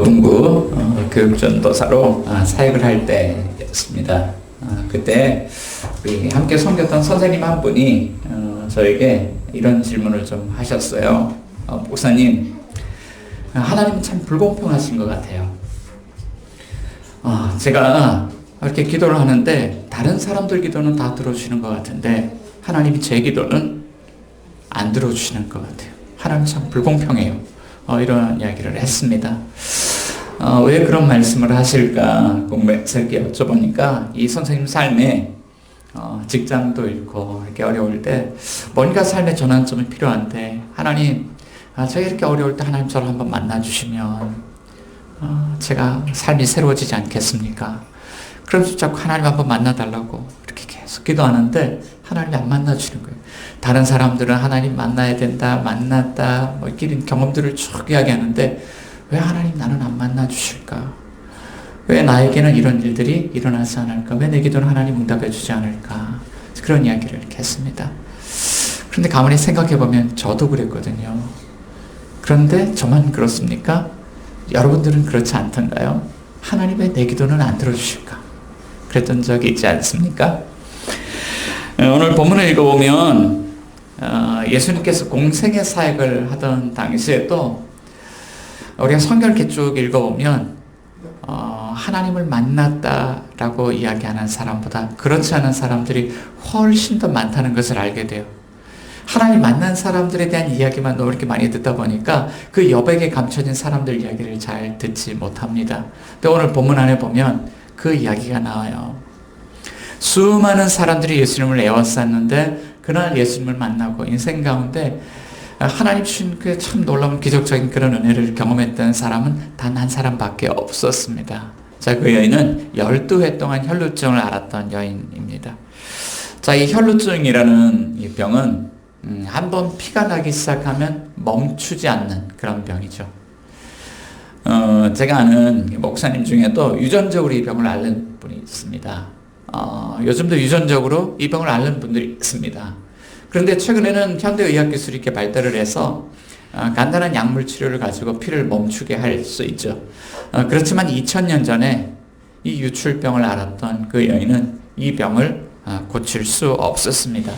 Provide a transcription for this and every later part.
동구 교육전도사로 사역을 할 때였습니다. 그때 우리 함께 섬겼던 선생님 한 분이 저에게 이런 질문을 좀 하셨어요. 목사님, 하나님은 참 불공평하신 것 같아요. 제가 이렇게 기도를 하는데 다른 사람들 기도는 다 들어주시는 것 같은데 하나님이 제 기도는 안 들어주시는 것 같아요. 하나님 참 불공평해요. 이런 이야기를 했습니다. 왜 그런 말씀을 하실까 공부해서 이렇게 여쭤보니까 이 선생님 삶에 직장도 잃고 이렇게 어려울 때 뭔가 삶의 전환점이 필요한데 하나님, 제가 이렇게 어려울 때 하나님 저를 한번 만나주시면 제가 삶이 새로워지지 않겠습니까? 그러면서 자꾸 하나님 한번 만나달라고 이렇게 계속 기도하는데 하나님이 안 만나주시는 거예요. 다른 사람들은 하나님 만나야 된다, 만났다, 이런 경험들을 쭉 이야기하는데 왜 하나님 나는 안 만나주실까? 왜 나에게는 이런 일들이 일어나지 않을까? 왜 내 기도는 하나님 응답해 주지 않을까? 그런 이야기를 이렇게 했습니다. 그런데 가만히 생각해보면 저도 그랬거든요. 그런데 저만 그렇습니까? 여러분들은 그렇지 않던가요? 하나님 왜 내 기도는 안 들어주실까? 그랬던 적이 있지 않습니까? 오늘 본문을 읽어보면 예수님께서 공생의 사역을 하던 당시에도 우리가 성경을 이렇게 쭉 읽어보면 하나님을 만났다라고 이야기하는 사람보다 그렇지 않은 사람들이 훨씬 더 많다는 것을 알게 돼요. 하나님 만난 사람들에 대한 이야기만 너무 이렇게 많이 듣다 보니까 그 여백에 감춰진 사람들 이야기를 잘 듣지 못합니다. 근데 오늘 본문 안에 보면 그 이야기가 나와요. 수많은 사람들이 예수님을 에워쌌는데 그날 예수님을 만나고 인생 가운데 하나님 주신 그 참 놀라운 기적적인 그런 은혜를 경험했던 사람은 단 한 사람밖에 없었습니다. 자, 그 여인은 12회 동안 혈루증을 앓았던 여인입니다. 자, 이 혈루증이라는 이 병은 한번 피가 나기 시작하면 멈추지 않는 그런 병이죠. 제가 아는 목사님 중에도 유전적으로 이 병을 앓는 분이 있습니다. 요즘도 유전적으로 이 병을 앓는 분들이 있습니다. 그런데 최근에는 현대의학 기술이 이렇게 발달을 해서 간단한 약물 치료를 가지고 피를 멈추게 할 수 있죠. 그렇지만 2000년 전에 이 유출병을 앓았던 그 여인은 이 병을 고칠 수 없었습니다.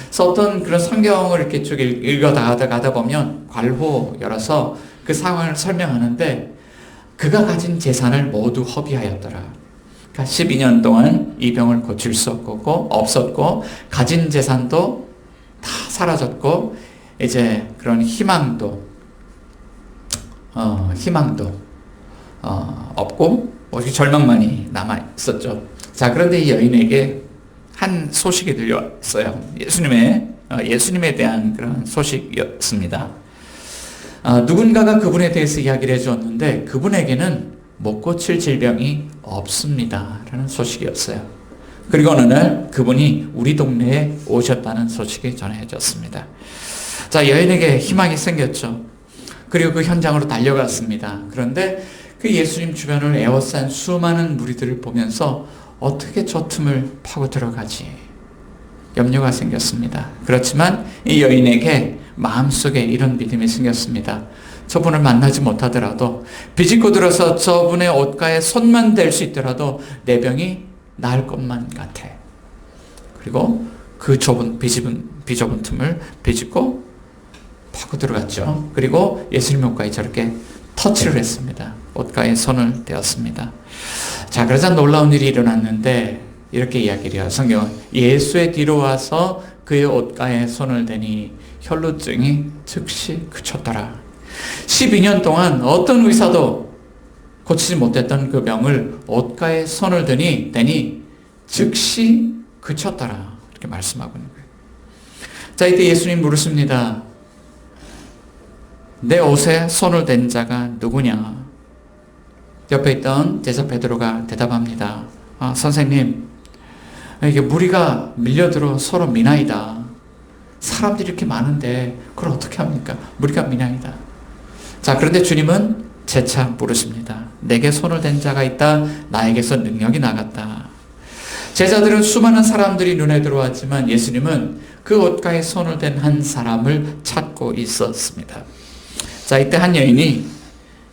그래서 어떤 그런 성경을 이렇게 쭉 읽어가다 보면 괄호 열어서 그 상황을 설명하는데 그가 가진 재산을 모두 허비하였더라. 그러니까 12년 동안 이 병을 고칠 수 없었고 가진 재산도 다 사라졌고 이제 그런 희망도 없고 오직 절망만이 남아 있었죠. 자, 그런데 이 여인에게 한 소식이 들려왔어요. 예수님에 대한 그런 소식이었습니다. 누군가가 그분에 대해서 이야기를 해주었는데 그분에게는 못 고칠 질병이 없습니다 라는 소식이었어요. 그리고 어느 날 그분이 우리 동네에 오셨다는 소식이 전해졌습니다. 자, 여인에게 희망이 생겼죠. 그리고 그 현장으로 달려갔습니다. 그런데 그 예수님 주변을 에워싼 수많은 무리들을 보면서 어떻게 저 틈을 파고 들어가지? 염려가 생겼습니다. 그렇지만 이 여인에게 마음속에 이런 믿음이 생겼습니다. 저분을 만나지 못하더라도 비집고 들어서 저분의 옷가에 손만 댈 수 있더라도 내 병이 나을 것만 같아. 그리고 그 비좁은 틈을 비집고 파고 들어갔죠. 그리고 예수님 옷가에 저렇게 터치를 했습니다. 옷가에 손을 대었습니다. 자, 그러자 놀라운 일이 일어났는데 이렇게 이야기를 해요. 성경은 예수의 뒤로 와서 그의 옷가에 손을 대니 혈루증이 즉시 그쳤더라. 12년 동안 어떤 의사도 고치지 못했던 그 병을 옷가에 손을 대니 즉시 그쳤더라. 이렇게 말씀하고 있는 거예요. 자, 이때 예수님 물으십니다. 내 옷에 손을 댄 자가 누구냐? 옆에 있던 제자 베드로가 대답합니다. 선생님, 이게 무리가 밀려들어 서로 미나이다. 사람들이 이렇게 많은데 그걸 어떻게 합니까? 무리가 미나이다. 자, 그런데 주님은 재차 물으십니다. 내게 손을 댄 자가 있다. 나에게서 능력이 나갔다. 제자들은 수많은 사람들이 눈에 들어왔지만 예수님은 그 옷가에 손을 댄 한 사람을 찾고 있었습니다. 자, 이때 한 여인이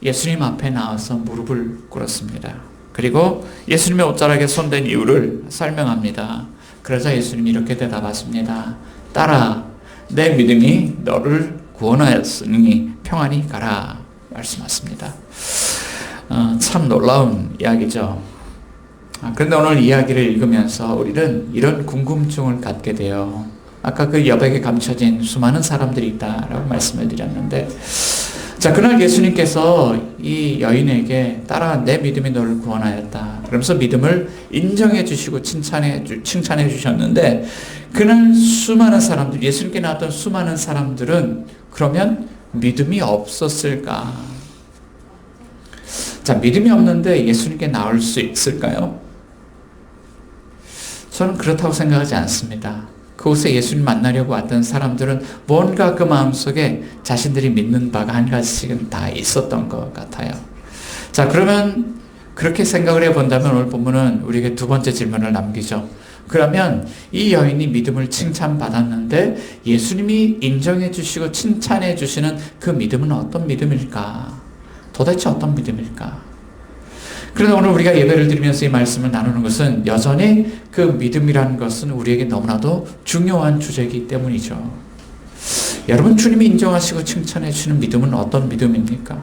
예수님 앞에 나와서 무릎을 꿇었습니다. 그리고 예수님의 옷자락에 손댄 이유를 설명합니다. 그러자 예수님이 이렇게 대답하십니다. 딸아, 내 믿음이 너를 구원하였으니 평안히 가라 말씀하십니다. 참 놀라운 이야기죠. 그런데 오늘 이야기를 읽으면서 우리는 이런 궁금증을 갖게 돼요. 아까 그 여백에 감춰진 수많은 사람들이 있다라고 말씀을 드렸는데, 자, 그날 예수님께서 이 여인에게 딸아, 내 믿음이 너를 구원하였다 그러면서 믿음을 인정해 주시고 칭찬해 주셨는데, 그날 수많은 사람들, 예수님께 나왔던 수많은 사람들은 그러면 믿음이 없었을까? 자, 믿음이 없는데 예수님께 나올 수 있을까요? 저는 그렇다고 생각하지 않습니다. 그곳에 예수님 만나려고 왔던 사람들은 뭔가 그 마음속에 자신들이 믿는 바가 한 가지씩은 다 있었던 것 같아요. 자, 그러면 그렇게 생각을 해본다면 오늘 본문은 우리에게 두 번째 질문을 남기죠. 그러면 이 여인이 믿음을 칭찬받았는데 예수님이 인정해 주시고 칭찬해 주시는 그 믿음은 어떤 믿음일까? 도대체 어떤 믿음일까? 그런데 오늘 우리가 예배를 드리면서 이 말씀을 나누는 것은 여전히 그 믿음이라는 것은 우리에게 너무나도 중요한 주제이기 때문이죠. 여러분, 주님이 인정하시고 칭찬해 주시는 믿음은 어떤 믿음입니까?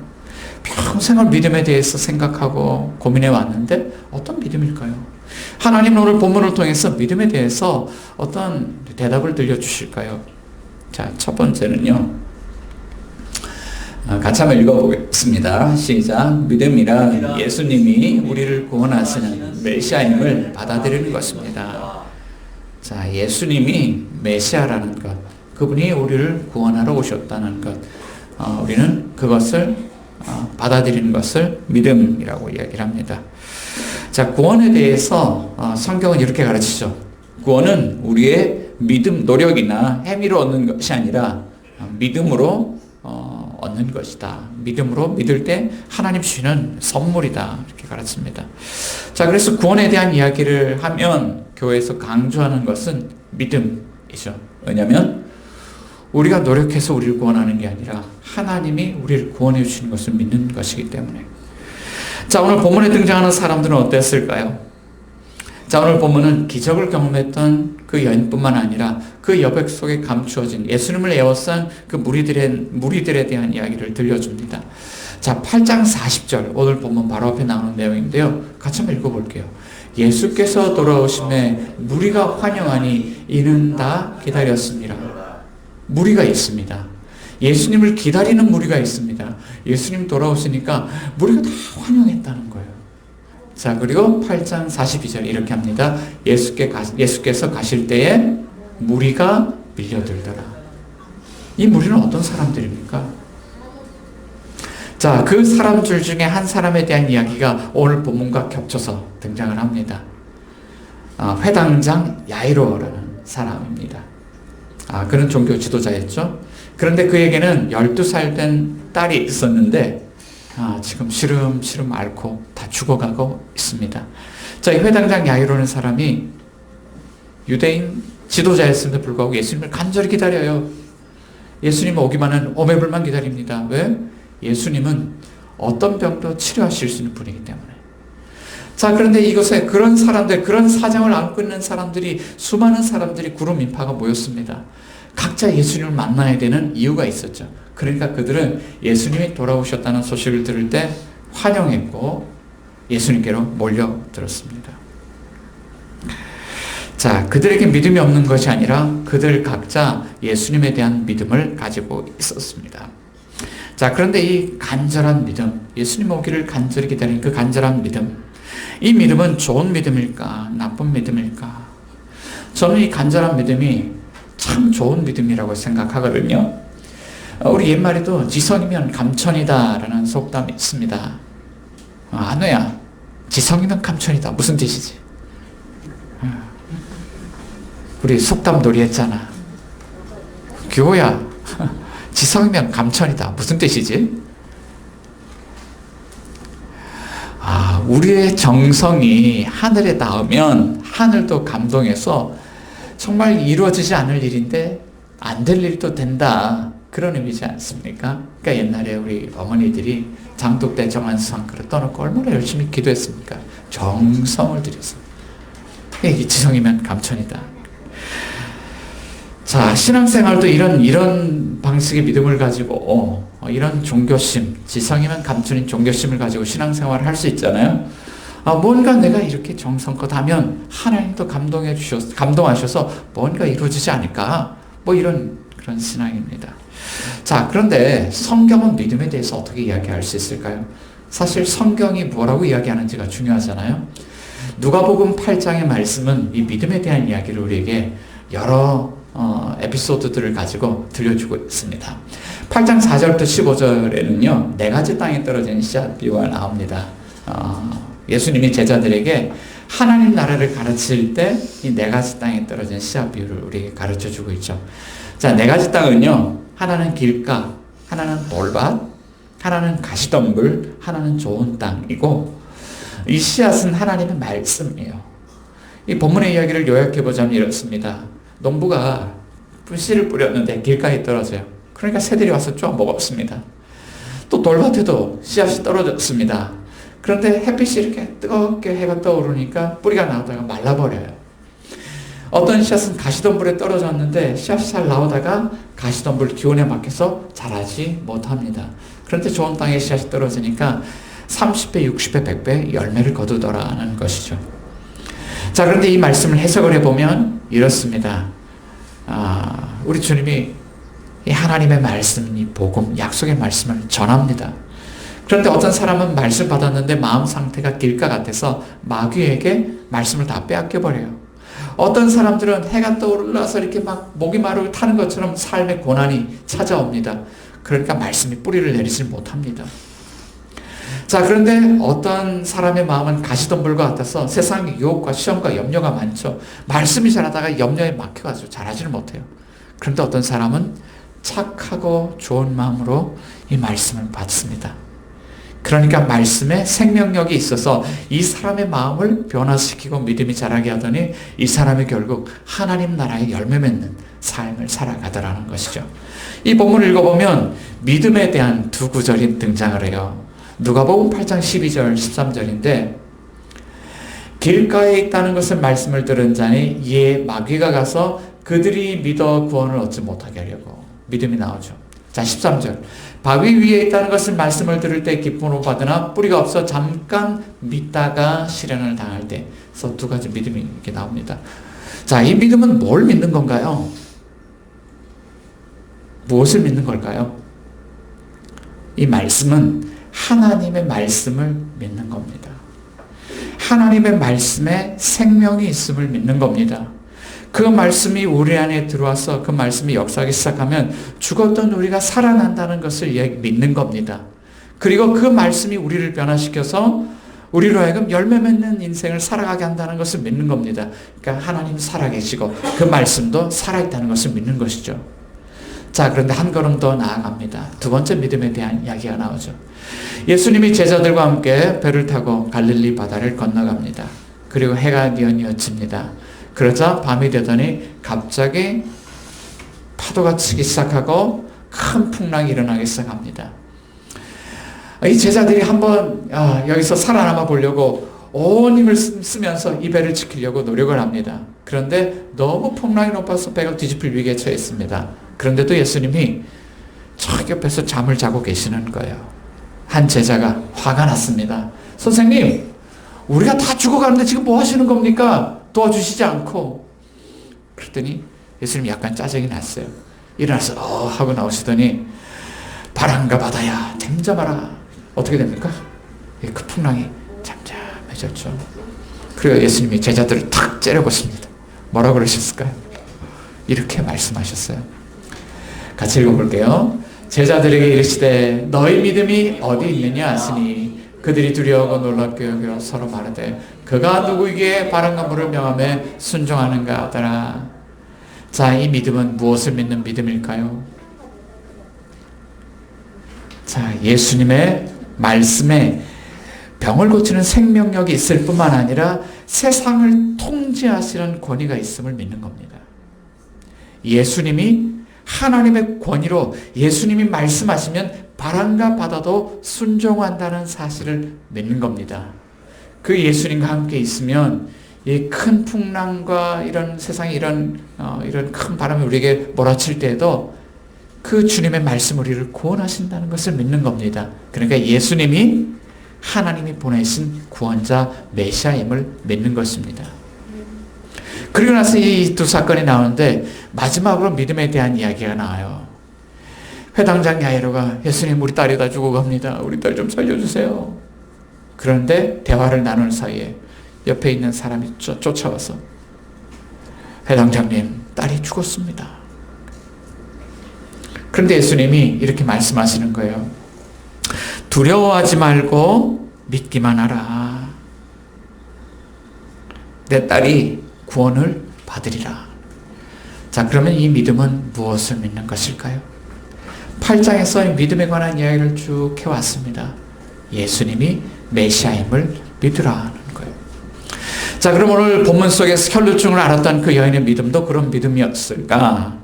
평생을 믿음에 대해서 생각하고 고민해 왔는데 어떤 믿음일까요? 하나님은 오늘 본문을 통해서 믿음에 대해서 어떤 대답을 들려주실까요? 자, 첫 번째는요. 같이 한번 읽어보겠습니다. 시작. 믿음이란 예수님이 우리를 구원하시는 메시아임을 받아들이는 것입니다. 자, 예수님이 메시아라는 것, 그분이 우리를 구원하러 오셨다는 것, 우리는 그것을 받아들이는 것을 믿음이라고 이야기를 합니다. 자, 구원에 대해서 성경은 이렇게 가르치죠. 구원은 우리의 믿음, 노력이나 행위로 얻는 것이 아니라 믿음으로 얻는 것이다. 믿음으로 믿을 때 하나님 주시는 선물이다. 이렇게 가르칩니다. 자, 그래서 구원에 대한 이야기를 하면 교회에서 강조하는 것은 믿음이죠. 왜냐하면 우리가 노력해서 우리를 구원하는 게 아니라 하나님이 우리를 구원해 주시는 것을 믿는 것이기 때문에. 자, 오늘 본문에 등장하는 사람들은 어땠을까요? 자, 오늘 본문은 기적을 경험했던 그 여인뿐만 아니라 그 여백 속에 감추어진 예수님을 에워싼 그 무리들에 대한 이야기를 들려줍니다. 자, 8장 40절 오늘 본문 바로 앞에 나오는 내용인데요. 같이 한번 읽어볼게요. 예수께서 돌아오심에 무리가 환영하니 이는 다 기다렸습니다. 무리가 있습니다. 예수님을 기다리는 무리가 있습니다. 예수님 돌아오시니까 무리가 다 환영했다는 거예요. 자, 그리고 8장 42절 이렇게 합니다. 예수께서 가실 때에 무리가 밀려들더라. 이 무리는 어떤 사람들입니까? 자, 그 사람들 중에 한 사람에 대한 이야기가 오늘 본문과 겹쳐서 등장을 합니다. 회당장 야이로라는 사람입니다. 그는 종교 지도자였죠. 그런데 그에게는 12살 된 딸이 있었는데 지금 시름시름 앓고 다 죽어가고 있습니다. 자, 이 회당장 야이로는 사람이 유대인 지도자였음에도 불구하고 예수님을 간절히 기다려요. 예수님 오기만 하는 오매불만 기다립니다. 왜? 예수님은 어떤 병도 치료하실 수 있는 분이기 때문에. 자, 그런데 이곳에 그런 사람들, 그런 사정을 안고 있는 사람들이, 수많은 사람들이 구름 인파가 모였습니다. 각자 예수님을 만나야 되는 이유가 있었죠. 그러니까 그들은 예수님이 돌아오셨다는 소식을 들을 때 환영했고 예수님께로 몰려들었습니다. 자, 그들에게 믿음이 없는 것이 아니라 그들 각자 예수님에 대한 믿음을 가지고 있었습니다. 자, 그런데 이 간절한 믿음, 예수님 오기를 간절히 기다리는 그 간절한 믿음, 이 믿음은 좋은 믿음일까? 나쁜 믿음일까? 저는 이 간절한 믿음이 참 좋은 믿음이라고 생각하거든요. 우리 옛말에도 지성이면 감천이다 라는 속담이 있습니다. 안우야, 지성이면 감천이다. 무슨 뜻이지? 우리 속담 놀이 했잖아. 교호야, 지성이면 감천이다. 무슨 뜻이지? 우리의 정성이 하늘에 닿으면 하늘도 감동해서 정말 이루어지지 않을 일인데 안 될 일도 된다. 그런 의미지 않습니까? 그러니까 옛날에 우리 어머니들이 장독대 정한수 한 그릇 떠놓고 얼마나 열심히 기도했습니까? 정성을 들여서. 이게 지성이면 감천이다. 자, 신앙생활도 이런 방식의 믿음을 가지고 이런 종교심, 지성이면 감춘인 종교심을 가지고 신앙생활을 할 수 있잖아요. 뭔가 내가 이렇게 정성껏 하면 하나님도 감동하셔서 뭔가 이루어지지 않을까? 뭐 그런 신앙입니다. 자, 그런데 성경은 믿음에 대해서 어떻게 이야기할 수 있을까요? 사실 성경이 뭐라고 이야기하는지가 중요하잖아요. 누가복음 8장의 말씀은 이 믿음에 대한 이야기를 우리에게 여러 에피소드들을 가지고 들려주고 있습니다. 8장 4절부터 15절에는요, 네 가지 땅에 떨어진 씨앗 비유가 나옵니다. 예수님이 제자들에게 하나님 나라를 가르칠 때 이 네 가지 땅에 떨어진 씨앗 비유를 우리에게 가르쳐 주고 있죠. 자, 네 가지 땅은요, 하나는 길가, 하나는 돌밭, 하나는 가시덤불, 하나는 좋은 땅이고, 이 씨앗은 하나님의 말씀이에요. 이 본문의 이야기를 요약해보자면 이렇습니다. 농부가 씨를 뿌렸는데 길가에 떨어져요. 그러니까 새들이 와서 쪼아 먹었습니다. 또 돌밭에도 씨앗이 떨어졌습니다. 그런데 햇빛이 이렇게 뜨겁게 해가 떠오르니까 뿌리가 나오다가 말라버려요. 어떤 씨앗은 가시덤불에 떨어졌는데 씨앗이 잘 나오다가 가시덤불 기온에 막혀서 자라지 못합니다. 그런데 좋은 땅에 씨앗이 떨어지니까 30배, 60배, 100배 열매를 거두더라는 것이죠. 자, 그런데 이 말씀을 해석을 해보면 이렇습니다. 우리 주님이 이 하나님의 말씀, 이 복음, 약속의 말씀을 전합니다. 그런데 어떤 사람은 말씀 받았는데 마음 상태가 길가 같아서 마귀에게 말씀을 다 빼앗겨버려요. 어떤 사람들은 해가 떠올라서 이렇게 막 목이 마르고 타는 것처럼 삶의 고난이 찾아옵니다. 그러니까 말씀이 뿌리를 내리지 못합니다. 자, 그런데 어떤 사람의 마음은 가시덤불과 같아서 세상의 유혹과 시험과 염려가 많죠. 말씀이 자라다가 염려에 막혀가지고 자라지를 못해요. 그런데 어떤 사람은 착하고 좋은 마음으로 이 말씀을 받습니다. 그러니까 말씀에 생명력이 있어서 이 사람의 마음을 변화시키고 믿음이 자라게 하더니 이 사람이 결국 하나님 나라의 열매 맺는 삶을 살아가더라는 것이죠. 이 본문을 읽어보면 믿음에 대한 두 구절이 등장을 해요. 누가복음 8장 12절 13절인데 길가에 있다는 것을 말씀을 들은 자니 이에 마귀가 가서 그들이 믿어 구원을 얻지 못하게 하려고. 믿음이 나오죠. 자, 13절. 바위 위에 있다는 것을 말씀을 들을 때 기쁨으로 받으나 뿌리가 없어 잠깐 믿다가 시련을 당할 때. 그래서 두 가지 믿음이 이렇게 나옵니다. 자, 이 믿음은 뭘 믿는 건가요? 무엇을 믿는 걸까요? 이 말씀은 하나님의 말씀을 믿는 겁니다. 하나님의 말씀에 생명이 있음을 믿는 겁니다. 그 말씀이 우리 안에 들어와서 그 말씀이 역사하기 시작하면 죽었던 우리가 살아난다는 것을 믿는 겁니다. 그리고 그 말씀이 우리를 변화시켜서 우리로 하여금 열매 맺는 인생을 살아가게 한다는 것을 믿는 겁니다. 그러니까 하나님 살아계시고 그 말씀도 살아있다는 것을 믿는 것이죠. 자, 그런데 한 걸음 더 나아갑니다. 두 번째 믿음에 대한 이야기가 나오죠. 예수님이 제자들과 함께 배를 타고 갈릴리 바다를 건너갑니다. 그리고 해가 뉘어집니다. 그러자 밤이 되더니 갑자기 파도가 치기 시작하고 큰 풍랑이 일어나기 시작합니다. 이 제자들이 한번 여기서 살아남아 보려고 온 힘을 쓰면서 이 배를 지키려고 노력을 합니다. 그런데 너무 풍랑이 높아서 배가 뒤집힐 위기에 처했습니다. 그런데도 예수님이 저기 옆에서 잠을 자고 계시는 거예요. 한 제자가 화가 났습니다. 선생님, 우리가 다 죽어가는데 지금 뭐 하시는 겁니까? 도와주시지 않고. 그랬더니 예수님이 약간 짜증이 났어요. 일어나서 하고 나오시더니 바람과 바다야 잠잠하라. 어떻게 됩니까? 그 풍랑이 잠잠해졌죠. 그리고 예수님이 제자들을 탁 째려보십니다. 뭐라고 그러셨을까요? 이렇게 말씀하셨어요. 같이 읽어볼게요. 제자들에게 이르시되 너희 믿음이 어디 있느냐 하시니 그들이 두려워하고 놀랍게 여겨 서로 말하되 그가 누구에게 바람과 물을 명함에 순종하는가 하더라. 자, 이 믿음은 무엇을 믿는 믿음일까요? 자, 예수님의 말씀에 병을 고치는 생명력이 있을 뿐만 아니라 세상을 통제하시는 권위가 있음을 믿는 겁니다. 예수님이 하나님의 권위로 예수님이 말씀하시면 바람과 바다도 순종한다는 사실을 믿는 겁니다. 그 예수님과 함께 있으면 이 큰 풍랑과 이런 세상에 이런 큰 바람이 우리에게 몰아칠 때에도 그 주님의 말씀 우리를 구원하신다는 것을 믿는 겁니다. 그러니까 예수님이 하나님이 보내신 구원자 메시아임을 믿는 것입니다. 그리고 나서 이 두 사건이 나오는데 마지막으로 믿음에 대한 이야기가 나와요. 회당장 야이로가 예수님 우리 딸이 다 죽어갑니다. 우리 딸 좀 살려주세요. 그런데 대화를 나누는 사이에 옆에 있는 사람이 쫓아와서 회당장님 딸이 죽었습니다. 그런데 예수님이 이렇게 말씀하시는 거예요. 두려워하지 말고 믿기만 하라. 내 딸이 구원을 받으리라. 자, 그러면 이 믿음은 무엇을 믿는 것일까요? 8장에서 믿음에 관한 이야기를 쭉 해왔습니다. 예수님이 메시아임을 믿으라 하는 거예요. 자, 그럼 오늘 본문 속에서 혈루증을 앓았던 그 여인의 믿음도 그런 믿음이었을까?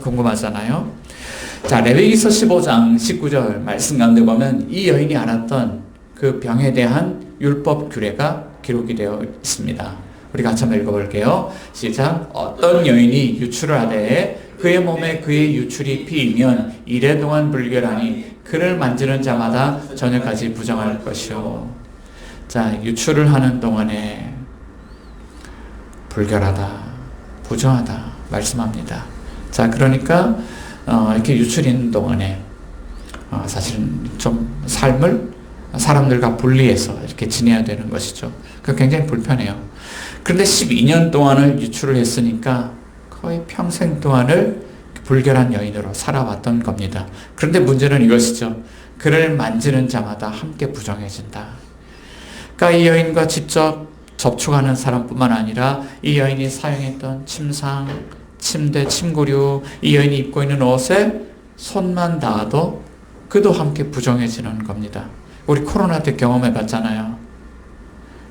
궁금하잖아요. 자, 레위기서 15장 19절 말씀 가운데 보면 이 여인이 앓았던 그 병에 대한 율법 규례가 기록이 되어 있습니다. 우리 같이 한번 읽어볼게요. 시작. 어떤 여인이 유출을 하되 그의 몸에 그의 유출이 피이면 이래 동안 불결하니 그를 만지는 자마다 저녁까지 부정할 것이요. 자, 유출을 하는 동안에 불결하다, 부정하다 말씀합니다. 자, 그러니까 이렇게 유출이 있는 동안에 사실은 좀 삶을 사람들과 분리해서 이렇게 지내야 되는 것이죠. 그 굉장히 불편해요. 그런데 12년 동안을 유출을 했으니까 거의 평생 동안을 불결한 여인으로 살아왔던 겁니다. 그런데 문제는 이것이죠. 그를 만지는 자마다 함께 부정해진다. 그러니까 이 여인과 직접 접촉하는 사람뿐만 아니라 이 여인이 사용했던 침상, 침대, 침구류, 이 여인이 입고 있는 옷에 손만 닿아도 그도 함께 부정해지는 겁니다. 우리 코로나 때 경험해 봤잖아요.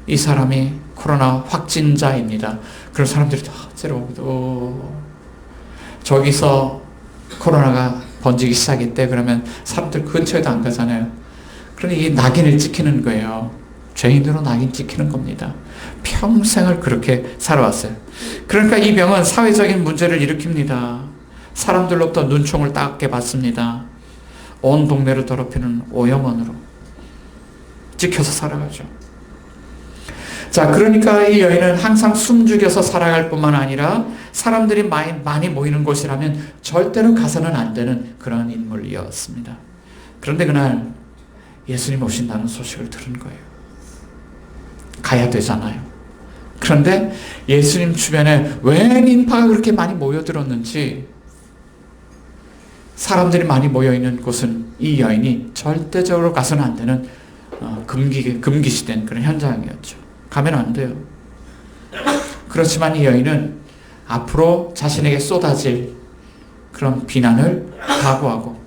이 사람이 코로나 확진자입니다. 그런 사람들이 다 째려보고 저기서 코로나가 번지기 시작했대. 그러면 사람들 근처에도 안 가잖아요. 그러니 이 낙인을 찍히는 거예요. 죄인으로 낙인 찍히는 겁니다. 평생을 그렇게 살아왔어요. 그러니까 이 병은 사회적인 문제를 일으킵니다. 사람들로부터 눈총을 따갑게 받습니다. 온 동네를 더럽히는 오염원으로 찍혀서 살아가죠. 자, 그러니까 이 여인은 항상 숨죽여서 살아갈 뿐만 아니라 사람들이 많이 모이는 곳이라면 절대로 가서는 안 되는 그런 인물이었습니다. 그런데 그날 예수님 오신다는 소식을 들은 거예요. 가야 되잖아요. 그런데 예수님 주변에 웬 인파가 그렇게 많이 모여들었는지 사람들이 많이 모여있는 곳은 이 여인이 절대적으로 가서는 안 되는 금기시된 그런 현장이었죠. 가면 안 돼요. 그렇지만 이 여인은 앞으로 자신에게 쏟아질 그런 비난을 각오하고,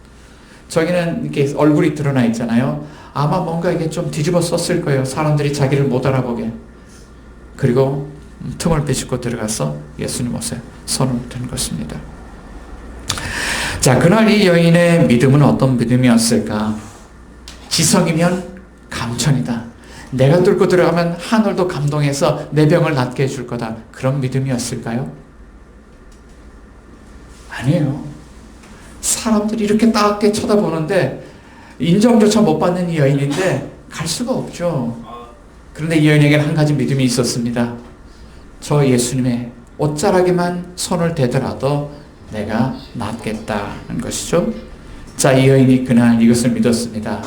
저기는 이렇게 얼굴이 드러나 있잖아요. 아마 뭔가 이게 좀 뒤집어 썼을 거예요. 사람들이 자기를 못 알아보게. 그리고 틈을 비집고 들어가서 예수님 옷에 손을 댄 것입니다. 자, 그날 이 여인의 믿음은 어떤 믿음이었을까? 지성이면 감천이다. 내가 뚫고 들어가면 하늘도 감동해서 내 병을 낫게 해줄 거다. 그런 믿음이었을까요? 아니에요. 사람들이 이렇게 따갑게 쳐다보는데 인정조차 못 받는 이 여인인데 갈 수가 없죠. 그런데 이 여인에게는 한 가지 믿음이 있었습니다. 저 예수님의 옷자락에만 손을 대더라도 내가 낫겠다는 것이죠. 자, 이 여인이 그날 이것을 믿었습니다.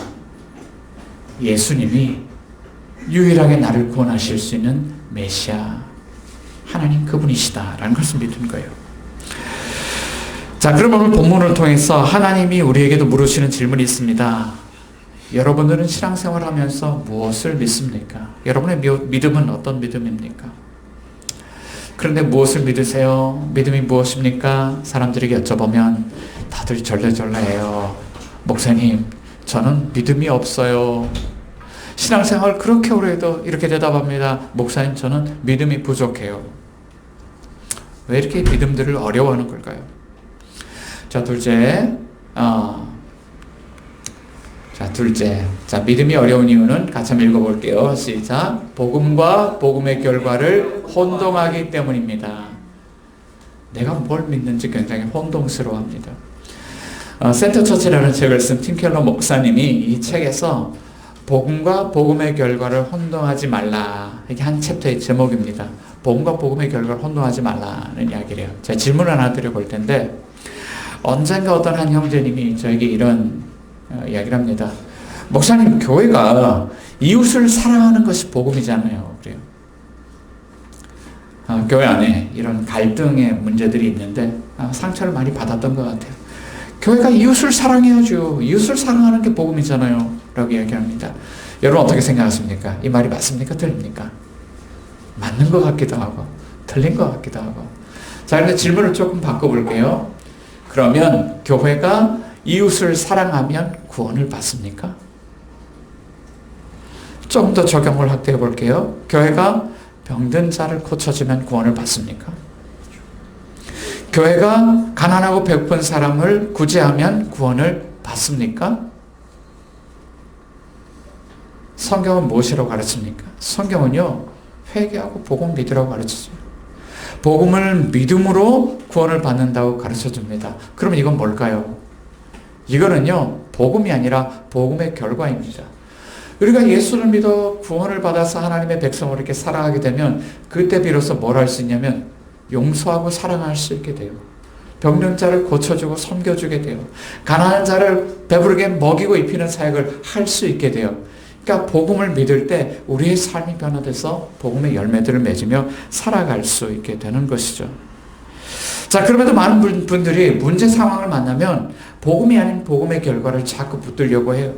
예수님이 유일하게 나를 구원하실 수 있는 메시아, 하나님 그분이시다라는 것을 믿은 거예요. 자, 그럼 오늘 본문을 통해서 하나님이 우리에게도 물으시는 질문이 있습니다. 여러분들은 신앙생활을 하면서 무엇을 믿습니까? 여러분의 믿음은 어떤 믿음입니까? 그런데 무엇을 믿으세요? 믿음이 무엇입니까? 사람들에게 여쭤보면 다들 절레절레해요. 목사님, 저는 믿음이 없어요. 신앙생활 그렇게 오래 해도 이렇게 대답합니다. 목사님, 저는 믿음이 부족해요. 왜 이렇게 믿음들을 어려워하는 걸까요? 자, 둘째. 자, 믿음이 어려운 이유는 같이 한번 읽어볼게요. 시작. 복음과 복음의 결과를 혼동하기 때문입니다. 내가 뭘 믿는지 굉장히 혼동스러워합니다. 센터 처치라는 책을 쓴 팀 켈러 목사님이 이 책에서 복음과 복음의 결과를 혼동하지 말라. 이게 한 챕터의 제목입니다. 복음과 복음의 결과를 혼동하지 말라는 이야기를 해요. 제가 질문을 하나 드려볼 텐데, 언젠가 어떤 한 형제님이 저에게 이런 이야기를 합니다. 목사님, 교회가 이웃을 사랑하는 것이 복음이잖아요. 그래요. 교회 안에 이런 갈등의 문제들이 있는데 상처를 많이 받았던 것 같아요. 교회가 이웃을 사랑해야죠. 이웃을 사랑하는 게 복음이잖아요. 라고 이야기합니다. 여러분 어떻게 생각하십니까? 이 말이 맞습니까? 틀립니까? 맞는 것 같기도 하고 틀린 것 같기도 하고. 자, 그런데 질문을 조금 바꿔볼게요. 그러면 교회가 이웃을 사랑하면 구원을 받습니까? 좀 더 적용을 확대해 볼게요. 교회가 병든 자를 고쳐주면 구원을 받습니까? 교회가 가난하고 배고픈 사람을 구제하면 구원을 받습니까? 성경은 무엇이라고 가르칩니까? 성경은요, 회개하고 복음 믿으라고 가르치죠. 복음을 믿음으로 구원을 받는다고 가르쳐줍니다. 그러면 이건 뭘까요? 이거는요, 복음이 아니라 복음의 결과입니다. 우리가 예수를 믿어 구원을 받아서 하나님의 백성으로 이렇게 살아가게 되면 그때 비로소 뭘 할 수 있냐면 용서하고 사랑할 수 있게 돼요. 병든 자를 고쳐주고 섬겨주게 돼요. 가난한 자를 배부르게 먹이고 입히는 사역을 할 수 있게 돼요. 그러니까 복음을 믿을 때 우리의 삶이 변화돼서 복음의 열매들을 맺으며 살아갈 수 있게 되는 것이죠. 자, 그럼에도 많은 분들이 문제 상황을 만나면 복음이 아닌 복음의 결과를 자꾸 붙들려고 해요.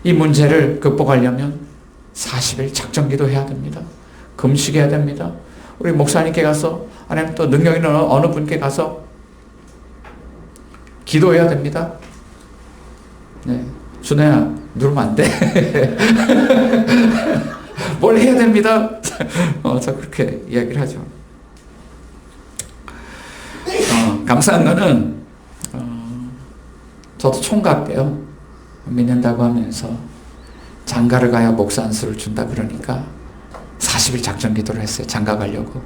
이 문제를 극복하려면 40일 작정기도 해야 됩니다. 금식해야 됩니다. 우리 목사님께 가서, 아니면 또 능력 있는 어느 분께 가서 기도해야 됩니다. 네. 준혜야, 누르면 안 돼. 뭘 해야 됩니다. 자, 그렇게 이야기를 하죠. 감사한 거는, 저도 총각 때요, 믿는다고 하면서 장가를 가야 목사 안수를 준다 그러니까 40일 작전 기도를 했어요. 장가 가려고.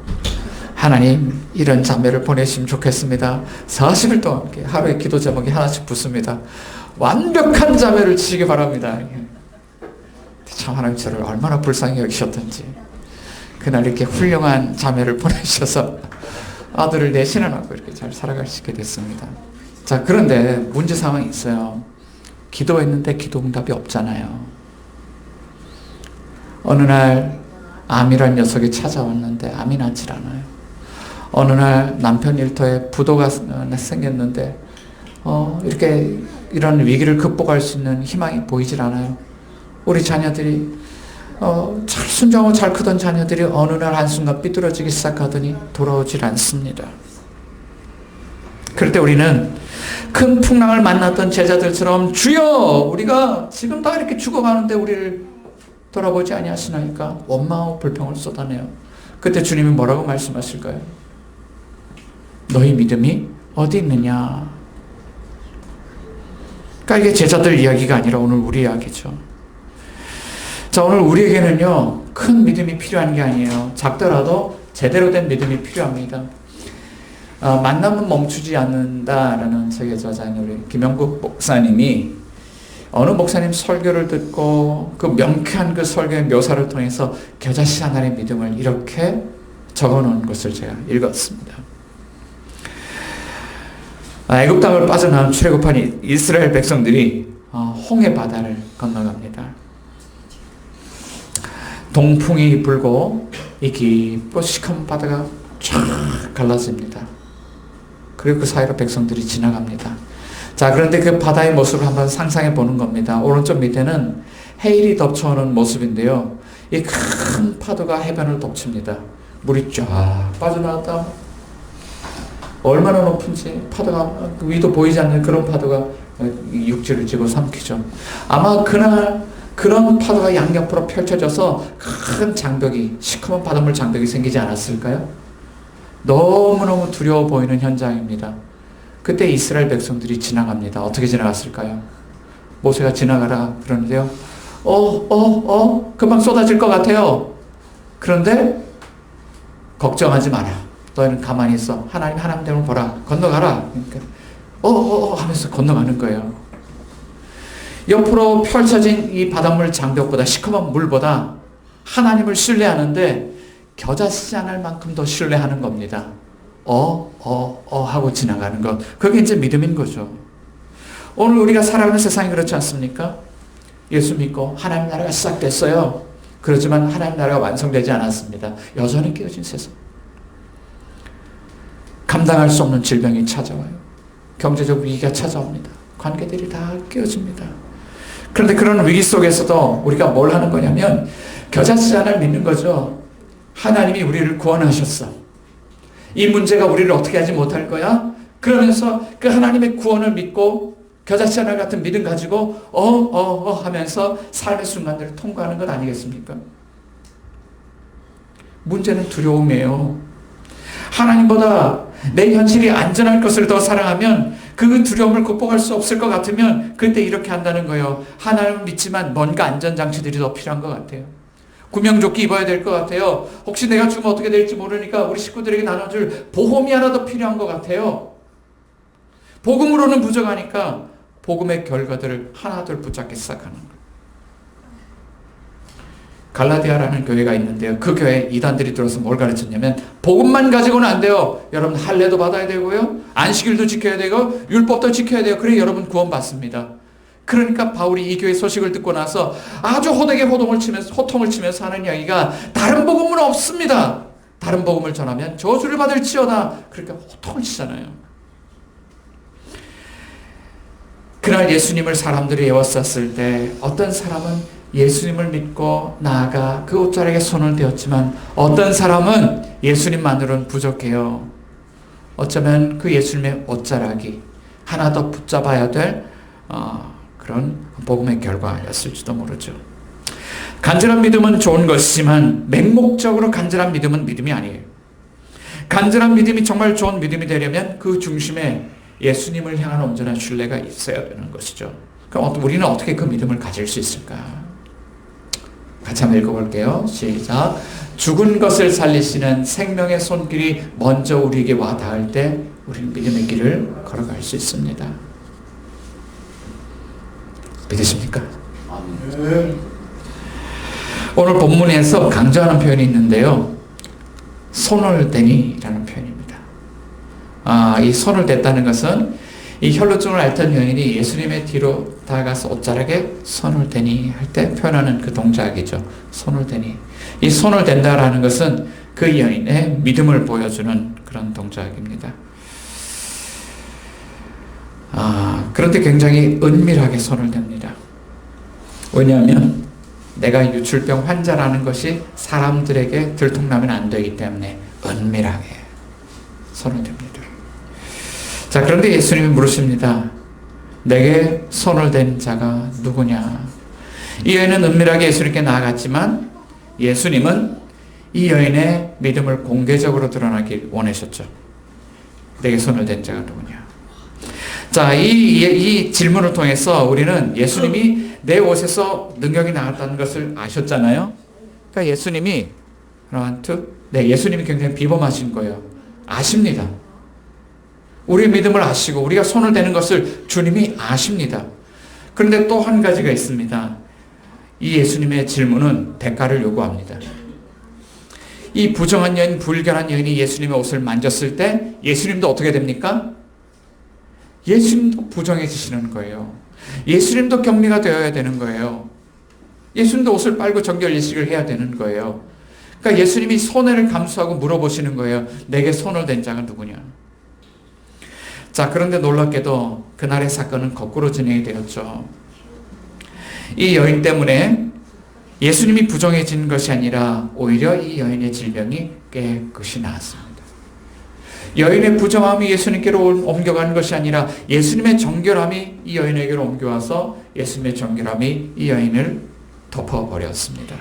하나님, 이런 자매를 보내시면 좋겠습니다. 40일 동안 하루에 기도 제목이 하나씩 붙습니다. 완벽한 자매를 주시기 바랍니다. 참 하나님 저를 얼마나 불쌍히 여기셨던지. 그날 이렇게 훌륭한 자매를 보내주셔서 아들을 내신을 하고 이렇게 잘 살아갈 수 있게 됐습니다. 자, 그런데 문제 상황이 있어요. 기도했는데 기도 응답이 없잖아요. 어느 날 암이란 녀석이 찾아왔는데 암이 낫질 않아요. 어느 날 남편 일터에 부도가 생겼는데 이렇게 이런 위기를 극복할 수 있는 희망이 보이질 않아요. 우리 자녀들이 잘 순종하고 잘 크던 자녀들이 어느 날 한순간 삐뚤어지기 시작하더니 돌아오질 않습니다. 그럴 때 우리는 큰 풍랑을 만났던 제자들처럼, 주여, 우리가 지금 다 이렇게 죽어가는데 우리를 돌아보지 아니하시나이까 원망하고 불평을 쏟아내요. 그때 주님이 뭐라고 말씀하실까요? 너희 믿음이 어디 있느냐? 그러니까 이게 제자들 이야기가 아니라 오늘 우리 이야기죠. 자, 오늘 우리에게는요, 큰 믿음이 필요한 게 아니에요. 작더라도 제대로 된 믿음이 필요합니다. 만남은 멈추지 않는다라는 책의 저자인 우리 김영국 목사님이 어느 목사님 설교를 듣고 그 명쾌한 그 설교의 묘사를 통해서 겨자씨 하나의 믿음을 이렇게 적어놓은 것을 제가 읽었습니다. 애굽 땅을 빠져나온 출애굽한 이스라엘 백성들이 홍해 바다를 건너갑니다. 동풍이 불고 이 깊고 시커먼 바다가 쫙 갈라집니다. 그리고 그 사이로 백성들이 지나갑니다. 자, 그런데 그 바다의 모습을 한번 상상해 보는 겁니다. 오른쪽 밑에는 해일이 덮쳐오는 모습인데요. 이 큰 파도가 해변을 덮칩니다. 물이 쫙 빠져나왔다. 얼마나 높은지 파도가 그 위도 보이지 않는 그런 파도가 육지를 집어삼키죠. 아마 그날 그런 파도가 양옆으로 펼쳐져서 큰 장벽이, 시커먼 바닷물 장벽이 생기지 않았을까요? 너무너무 두려워 보이는 현장입니다. 그때 이스라엘 백성들이 지나갑니다. 어떻게 지나갔을까요? 모세가 지나가라 그러는데요. 금방 쏟아질 것 같아요. 그런데 걱정하지 마라. 너희는 가만히 있어. 하나님 대로 보라. 건너가라. 그러니까 하면서 건너가는 거예요. 옆으로 펼쳐진 이 바닷물 장벽보다 시커먼 물보다 하나님을 신뢰하는데 겨자씨지 않을 만큼 더 신뢰하는 겁니다. 하고 지나가는 것. 그게 이제 믿음인 거죠. 오늘 우리가 살아가는 세상이 그렇지 않습니까? 예수 믿고 하나님 나라가 시작됐어요. 그렇지만 하나님 나라가 완성되지 않았습니다. 여전히 깨어진 세상. 감당할 수 없는 질병이 찾아와요. 경제적 위기가 찾아옵니다. 관계들이 다 깨어집니다. 그런데 그런 위기 속에서도 우리가 뭘 하는 거냐면 겨자씨 하나를 믿는 거죠. 하나님이 우리를 구원하셨어. 이 문제가 우리를 어떻게 하지 못할 거야? 그러면서 그 하나님의 구원을 믿고 겨자씨 하나 같은 믿음 가지고 하면서 삶의 순간들을 통과하는 것 아니겠습니까? 문제는 두려움이에요. 하나님보다 내 현실이 안전할 것을 더 사랑하면 그 두려움을 극복할 수 없을 것 같으면 그때 이렇게 한다는 거예요. 하나님을 믿지만 뭔가 안전장치들이 더 필요한 것 같아요. 구명조끼 입어야 될 것 같아요. 혹시 내가 죽으면 어떻게 될지 모르니까 우리 식구들에게 나눠줄 보험이 하나 더 필요한 것 같아요. 복음으로는 부족하니까 복음의 결과들을 하나둘 붙잡기 시작하는 거예요. 갈라디아라는 교회가 있는데요. 그 교회에 이단들이 들어서 뭘 가르쳤냐면 복음만 가지고는 안 돼요. 여러분 할례도 받아야 되고요. 안식일도 지켜야 되고 율법도 지켜야 돼요. 그래 여러분 구원받습니다. 그러니까 바울이 이 교회 소식을 듣고 나서 아주 호되게 호통을 치면서 하는 이야기가 다른 복음은 없습니다. 다른 복음을 전하면 저주를 받을지어다. 그러니까 호통을 치잖아요. 그날 예수님을 사람들이 에워쌌을 때 어떤 사람은 예수님을 믿고 나아가 그 옷자락에 손을 대었지만 어떤 사람은 예수님만으로는 부족해요. 어쩌면 그 예수님의 옷자락이 하나 더 붙잡아야 될 그런 복음의 결과였을지도 모르죠. 간절한 믿음은 좋은 것이지만 맹목적으로 간절한 믿음은 믿음이 아니에요. 간절한 믿음이 정말 좋은 믿음이 되려면 그 중심에 예수님을 향한 온전한 신뢰가 있어야 되는 것이죠. 그럼 우리는 어떻게 그 믿음을 가질 수 있을까? 같이 한번 읽어볼게요. 시작. 죽은 것을 살리시는 생명의 손길이 먼저 우리에게 와 닿을 때 우리는 믿음의 길을 걸어갈 수 있습니다. 믿으십니까? 오늘 본문에서 강조하는 표현이 있는데요. 손을 대니라는 표현입니다. 이 손을 댔다는 것은 이 혈루증을 앓던 여인이 예수님의 뒤로 다가가서 옷자락에 손을 대니 할 때 표현하는 그 동작이죠. 손을 대니. 이 손을 댄다라는 것은 그 여인의 믿음을 보여주는 그런 동작입니다. 그런데 굉장히 은밀하게 손을 댑니다. 왜냐하면 내가 유출병 환자라는 것이 사람들에게 들통나면 안 되기 때문에 은밀하게 손을 댑니다. 자, 그런데 예수님이 물으십니다. 내게 손을 댄 자가 누구냐? 이 여인은 은밀하게 예수님께 나아갔지만 예수님은 이 여인의 믿음을 공개적으로 드러나길 원하셨죠. 내게 손을 댄 자가 누구냐? 자, 이 질문을 통해서 우리는 예수님이 내 옷에서 능력이 나왔다는 것을 아셨잖아요. 그러니까 예수님이 예수님이 굉장히 비범하신 거예요. 아십니다. 우리의 믿음을 아시고 우리가 손을 대는 것을 주님이 아십니다. 그런데 또 한 가지가 있습니다. 이 예수님의 질문은 대가를 요구합니다. 이 부정한 여인, 불결한 여인이 예수님의 옷을 만졌을 때 예수님도 어떻게 됩니까? 예수님도 부정해지시는 거예요. 예수님도 격리가 되어야 되는 거예요. 예수님도 옷을 빨고 정결이식을 해야 되는 거예요. 그러니까 예수님이 손해를 감수하고 물어보시는 거예요. 내게 손을 댄 자가 누구냐? 자, 그런데 놀랍게도 그날의 사건은 거꾸로 진행이 되었죠. 이 여인 때문에 예수님이 부정해진 것이 아니라 오히려 이 여인의 질병이 깨끗이 나았습니다. 여인의 부정함이 예수님께로 옮겨가는 것이 아니라 예수님의 정결함이 이 여인에게로 옮겨와서 예수님의 정결함이 이 여인을 덮어버렸습니다.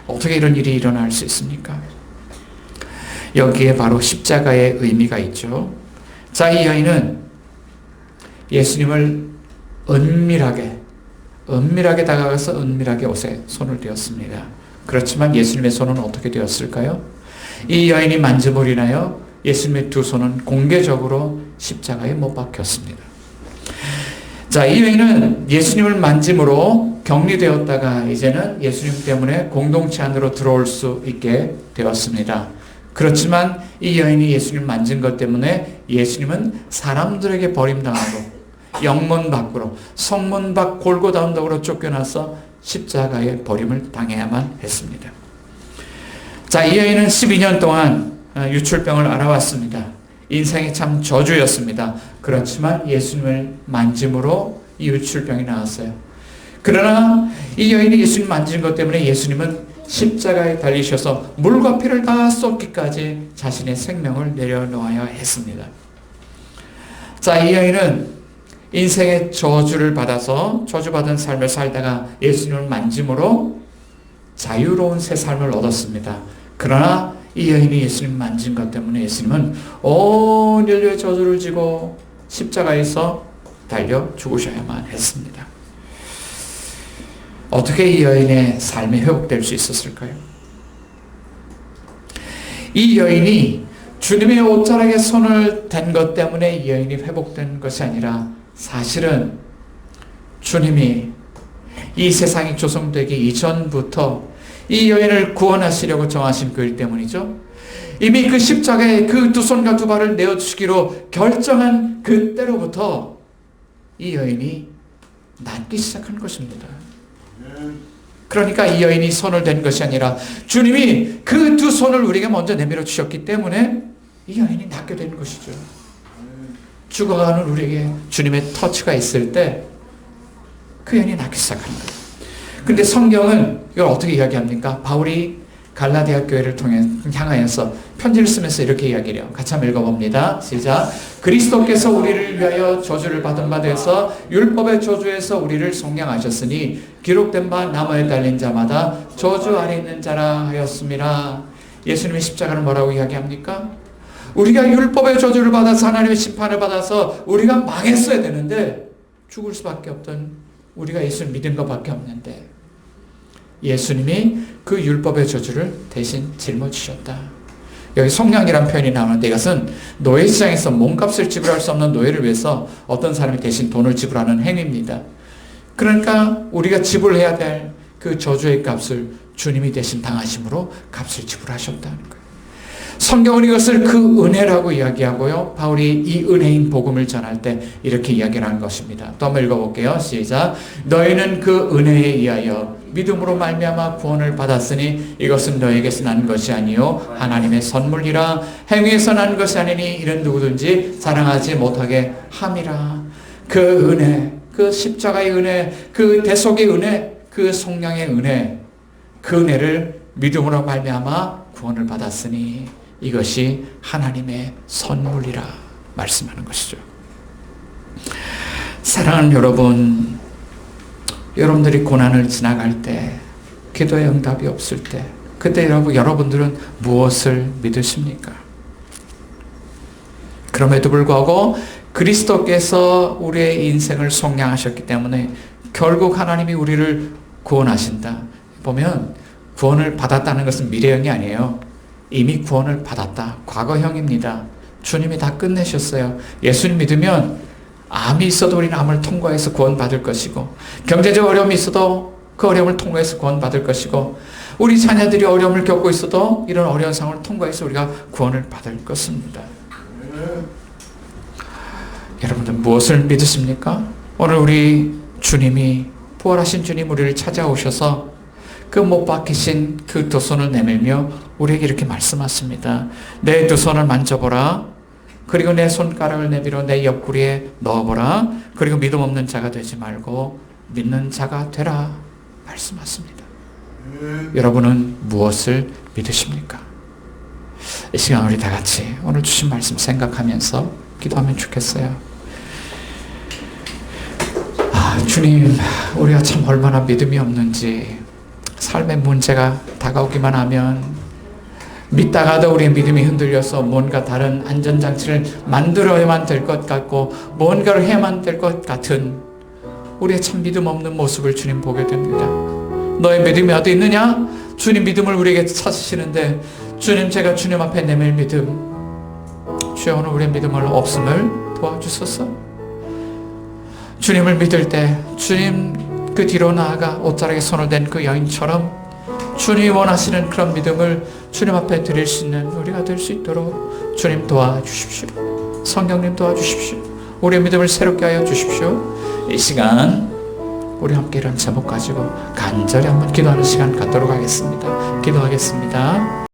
어떻게 이런 일이 일어날 수 있습니까? 여기에 바로 십자가의 의미가 있죠. 자, 이 여인은 예수님을 은밀하게 다가가서 은밀하게 옷에 손을 대었습니다. 그렇지만 예수님의 손은 어떻게 되었을까요? 이 여인이 만짐으로 인하여 예수님의 두 손은 공개적으로 십자가에 못 박혔습니다. 자, 이 여인은 예수님을 만짐으로 격리되었다가 이제는 예수님 때문에 공동체 안으로 들어올 수 있게 되었습니다. 그렇지만 이 여인이 예수님 만진 것 때문에 예수님은 사람들에게 버림당하고 영문 밖으로 성문 밖 골고다 언덕으로 쫓겨나서 십자가에 버림을 당해야만 했습니다. 자, 이 여인은 12년 동안 유출병을 앓아왔습니다. 인생이 참 저주였습니다. 그렇지만 예수님을 만짐으로 이 유출병이 나았어요. 그러나 이 여인이 예수님 만진 것 때문에 예수님은 십자가에 달리셔서 물과 피를 다 쏟기까지 자신의 생명을 내려놓아야 했습니다. 자, 이 여인은 인생의 저주를 받아서 저주받은 삶을 살다가 예수님을 만짐으로 자유로운 새 삶을 얻었습니다. 그러나 이 여인이 예수님 만진 것 때문에 예수님은 온 인류의 저주를 지고 십자가에서 달려 죽으셔야만 했습니다. 어떻게 이 여인의 삶이 회복될 수 있었을까요? 이 여인이 주님의 옷자락에 손을 댄 것 때문에 이 여인이 회복된 것이 아니라 사실은 주님이 이 세상이 조성되기 이전부터 이 여인을 구원하시려고 정하신 그 일 때문이죠. 이미 그 십자가에 그 두 손과 두 발을 내어주시기로 결정한 그때로부터 이 여인이 낫기 시작한 것입니다. 그러니까 이 여인이 손을 댄 것이 아니라 주님이 그 두 손을 우리에게 먼저 내밀어 주셨기 때문에 이 여인이 낫게 된 것이죠. 죽어가는 우리에게 주님의 터치가 있을 때 그 여인이 낫기 시작하는 거예요. 근데 성경은 이걸 어떻게 이야기합니까? 바울이 갈라디아 교회를 향하여서 편지를 쓰면서 이렇게 이야기를 해요. 같이 한번 읽어봅니다. 시작. 그리스도께서 우리를 위하여 저주를 받은 바 되어서 율법의 저주에서 우리를 속량하셨으니 기록된 바 나무에 달린 자마다 저주 아래 있는 자라 하였습니다. 예수님의 십자가를 뭐라고 이야기합니까? 우리가 율법의 저주를 받아서 하나님의 심판을 받아서 우리가 망했어야 되는데 죽을 수밖에 없던 우리가 예수를 믿은 것밖에 없는데 예수님이 그 율법의 저주를 대신 짊어지셨다. 여기 속량이라는 표현이 나오는데 이것은 노예시장에서 몸값을 지불할 수 없는 노예를 위해서 어떤 사람이 대신 돈을 지불하는 행위입니다. 그러니까 우리가 지불해야 될 그 저주의 값을 주님이 대신 당하심으로 값을 지불하셨다는 거예요. 성경은 이것을 그 은혜라고 이야기하고요. 바울이 이 은혜인 복음을 전할 때 이렇게 이야기를 하는 것입니다. 또 한번 읽어볼게요. 시작. 너희는 그 은혜에 의하여 믿음으로 말미암아 구원을 받았으니 이것은 너에게서 난 것이 아니요 하나님의 선물이라. 행위에서 난 것이 아니니 이는 누구든지 자랑하지 못하게 함이라. 그 은혜, 그 십자가의 은혜, 그 대속의 은혜, 그 속량의 은혜, 그 은혜를 믿음으로 말미암아 구원을 받았으니 이것이 하나님의 선물이라 말씀하는 것이죠. 사랑하는 여러분, 여러분들이 고난을 지나갈 때, 기도의 응답이 없을 때, 그때 여러분들은 무엇을 믿으십니까? 그럼에도 불구하고 그리스도께서 우리의 인생을 속량하셨기 때문에 결국 하나님이 우리를 구원하신다. 보면 구원을 받았다는 것은 미래형이 아니에요. 이미 구원을 받았다. 과거형입니다. 주님이 다 끝내셨어요. 예수님 믿으면 암이 있어도 우리는 암을 통과해서 구원받을 것이고 경제적 어려움이 있어도 그 어려움을 통과해서 구원받을 것이고 우리 자녀들이 어려움을 겪고 있어도 이런 어려운 상황을 통과해서 우리가 구원을 받을 것입니다. 여러분들 무엇을 믿으십니까? 오늘 우리 주님이 부활하신 주님 우리를 찾아오셔서 그 못 박히신 그 두 손을 내밀며 우리에게 이렇게 말씀하십니다. 내 두 손을 만져보라. 그리고 내 손가락을 내밀어 내 옆구리에 넣어보라. 그리고 믿음 없는 자가 되지 말고 믿는 자가 되라. 말씀하십니다. 여러분은 무엇을 믿으십니까? 이 시간 우리 다 같이 오늘 주신 말씀 생각하면서 기도하면 좋겠어요. 주님, 우리가 참 얼마나 믿음이 없는지 삶의 문제가 다가오기만 하면 믿다가도 우리의 믿음이 흔들려서 뭔가 다른 안전장치를 만들어야만 될 것 같고 뭔가를 해야만 될 것 같은 우리의 참 믿음 없는 모습을 주님 보게 됩니다. 너의 믿음이 어디 있느냐? 주님 믿음을 우리에게 찾으시는데 주님, 제가 주님 앞에 내밀 믿음, 주여 오늘 우리의 믿음을 없음을 도와주소서. 주님을 믿을 때 주님 그 뒤로 나아가 옷자락에 손을 댄 그 여인처럼 주님이 원하시는 그런 믿음을 주님 앞에 드릴 수 있는 우리가 될 수 있도록 주님 도와주십시오. 성령님 도와주십시오. 우리의 믿음을 새롭게 하여 주십시오. 이 시간 우리 함께 이런 제목 가지고 간절히 한번 기도하는 시간 갖도록 하겠습니다. 기도하겠습니다.